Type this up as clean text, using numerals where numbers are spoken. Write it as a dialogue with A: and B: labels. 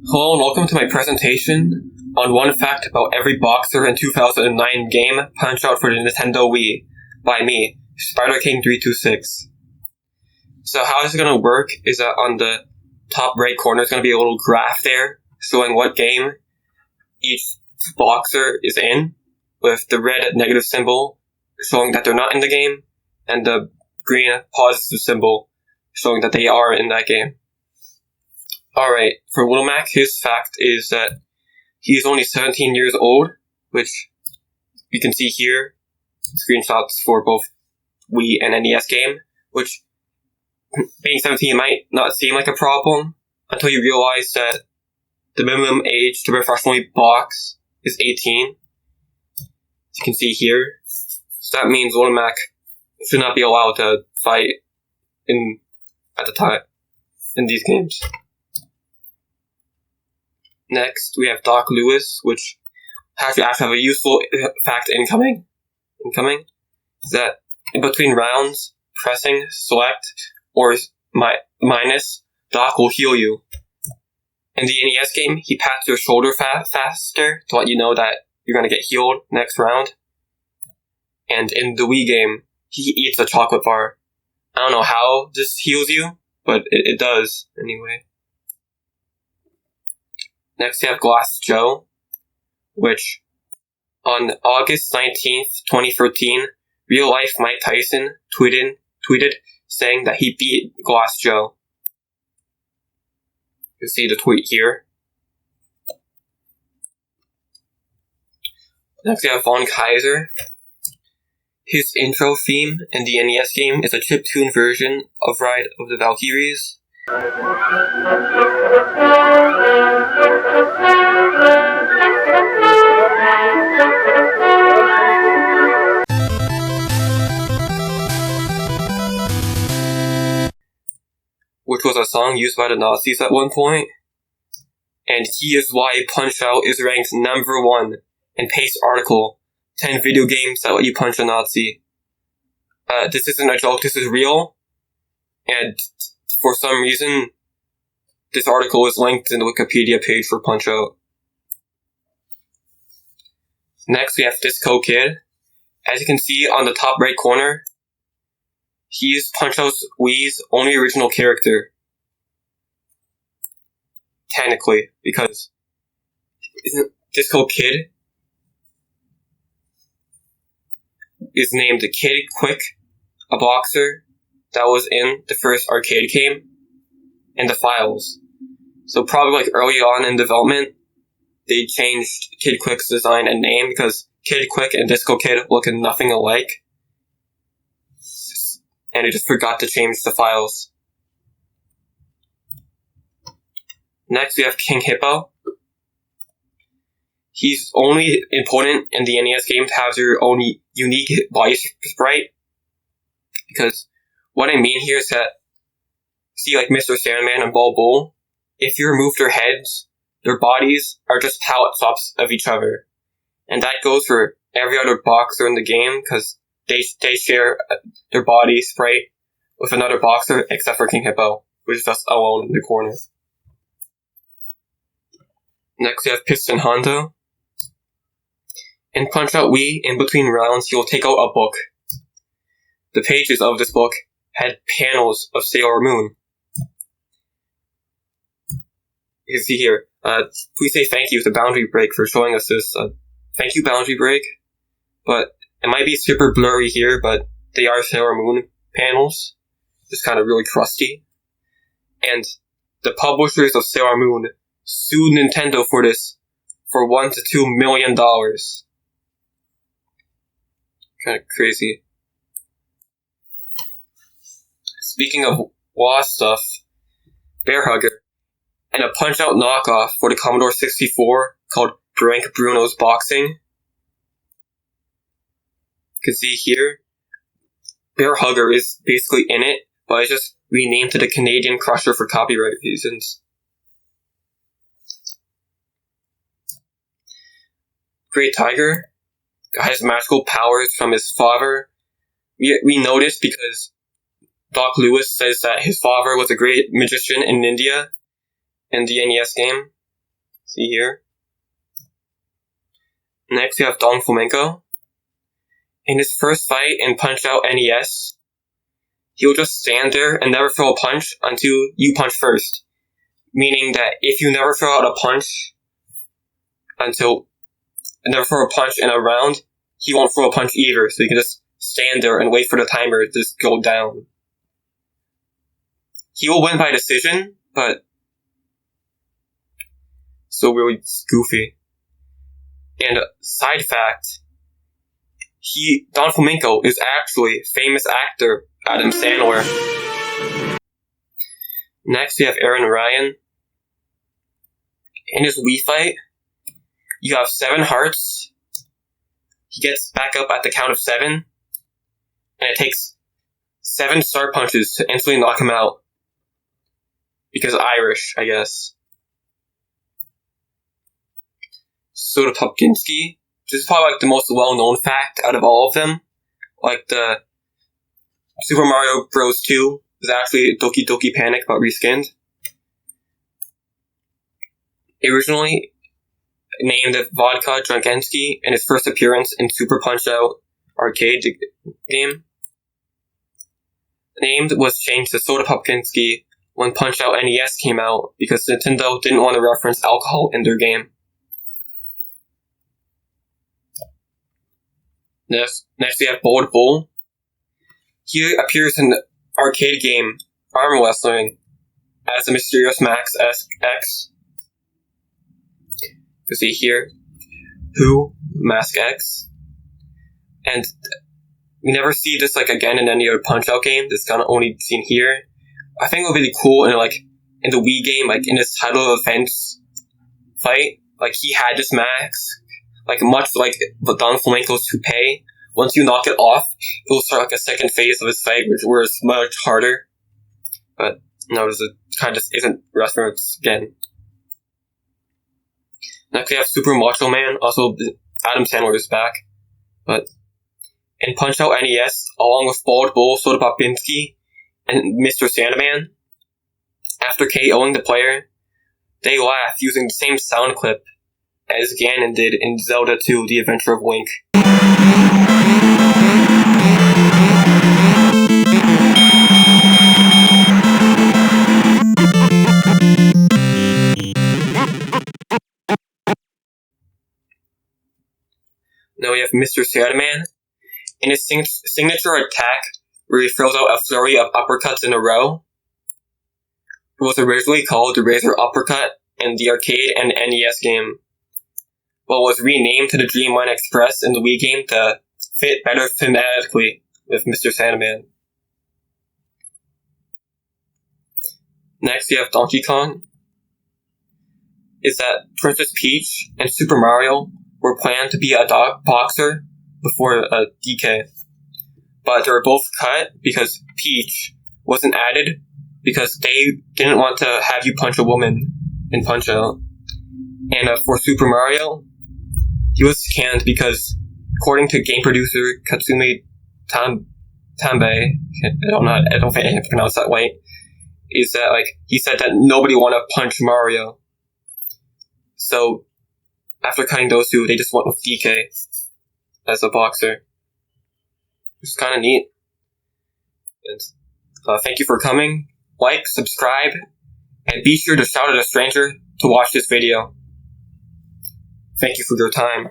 A: Hello and welcome to my presentation on one fact about every boxer in 2009 game Punch-Out for the Nintendo Wii by me, Spider King 326. So how this is going to work is that on the top right corner is going to be a little graph there showing what game each boxer is in, with the red negative symbol showing that they're not in the game, and the green positive symbol showing that they are in that game. Alright, for Little Mac, his fact is that he's only 17 years old, which you can see here, screenshots for both Wii and NES game, which being 17 might not seem like a problem until you realize that the minimum age to professionally box is 18. As you can see here. So that means Little Mac should not be allowed to fight at the time in these games. Next, we have Doc Lewis, which actually have a useful fact incoming. Is that in between rounds, pressing select or minus, Doc will heal you. In the NES game, he pats your shoulder faster to let you know that you're going to get healed next round. And in the Wii game, he eats a chocolate bar. I don't know how this heals you, but it does anyway. Next, we have Glass Joe, which on August 19th, 2013, real-life Mike Tyson tweeted saying that he beat Glass Joe. You can see the tweet here. Next, we have Von Kaiser. His intro theme in the NES game is a chiptune version of Ride of the Valkyries. Which was a song used by the Nazis at one point. And he is why Punch-Out is ranked number 1 in Paste article, 10 video games that let you punch a Nazi. This isn't a joke, this is real. And for some reason, this article is linked in the Wikipedia page for Punch-Out. Next, we have Disco Kid. As you can see on the top right corner, he is Punch-Out's Wii's only original character. Technically, because Disco Kid is named Kid Quick, a boxer that was in the first arcade game in the files. So probably like early on in development, they changed Kid Quick's design and name because Kid Quick and Disco Kid look nothing alike. And they just forgot to change the files. Next, we have King Hippo. He's only important in the NES game to have your own unique body sprite. Because what I mean here is that, see like Mr.Sandman and Ball Bull, if you remove their heads, their bodies are just palette swaps of each other. And that goes for every other boxer in the game, because they share their body sprite with another boxer except for King Hippo, which is just alone in the corner. Next, we have Piston Hondo. In Punch-Out Wii, in between rounds, you'll take out a book. The pages of this book had panels of Sailor Moon. You can see here. Please say thank you to Boundary Break for showing us this. Thank you, Boundary Break. But it might be super blurry here, but they are Sailor Moon panels. Just kind of really crusty. And the publishers of Sailor Moon sued Nintendo for this for $1 to $2 million. Kind of crazy. Speaking of lost stuff, Bear Hugger, and a Punch-Out knockoff for the Commodore 64 called Frank Bruno's Boxing. You can see here, Bear Hugger is basically in it, but it's just renamed to the Canadian Crusher for copyright reasons. Great Tiger got his magical powers from his father. We noticed because Doc Lewis says that his father was a great magician in India in the NES game. See here. Next, we have Don Flamenco. In his first fight in Punch-Out NES, he'll just stand there and never throw a punch until you punch first. Meaning that if you never throw out a punch never throw a punch in a round, he won't throw a punch either, so you can just stand there and wait for the timer to just go down. He will win by decision, but so really goofy. And side fact, Don Flamenco is actually famous actor Adam Sandler. Next, we have Aran Ryan. In his Wii fight, you have 7 hearts. He gets back up at the count of 7, and it takes 7 star punches to instantly knock him out. Because Irish, I guess. Soda Popkinski. This is probably like the most well-known fact out of all of them. Like the Super Mario Bros. 2 is actually Doki Doki Panic but reskinned. Originally named Vodka Drankensky in his first appearance in Super Punch-Out arcade game. Named was changed to Soda Popkinski when Punch-Out NES came out because Nintendo didn't want to reference alcohol in their game. Next we have Bold Bull. He appears in the arcade game Arm Wrestling as a mysterious Max X. You see here, Who Mask X, and we never see this like again in any other Punch-Out game. This is kind of only seen here. I think it would be really cool in the Wii game, like in this title events fight, like he had this mask. Like, much like Don Flamenco's toupee, once you knock it off, it will start like a second phase of his fight, where it's much harder. But, no, this kind of isn't reference again. Next we have Super Macho Man, also Adam Sandler is back. But, in Punch-Out NES, along with Bald Bull, Soda Popinski, and Mr.Sandman, after KOing the player, they laugh using the same sound clip as Ganon did in Zelda 2, The Adventure of Link. Now we have Mr.Sandman. In his signature attack, where he throws out a flurry of uppercuts in a row, it was originally called the Razor Uppercut in the arcade and NES game, but was renamed to the Dreamline Express in the Wii game to fit better thematically with Mr.Sandman. Next, we have Donkey Kong. Is that Princess Peach and Super Mario were planned to be a boxer before a DK, but they were both cut because Peach wasn't added because they didn't want to have you punch a woman in Punch-Out. And for Super Mario, he was canned because, according to game producer Katsumi Tambe, I don't think I can pronounce that right, is that he said that nobody wanted to punch Mario. So, after cutting those two, they just went with DK as a boxer. It's kind of neat. And thank you for coming. Like, subscribe, and be sure to shout at a stranger to watch this video. Thank you for your time.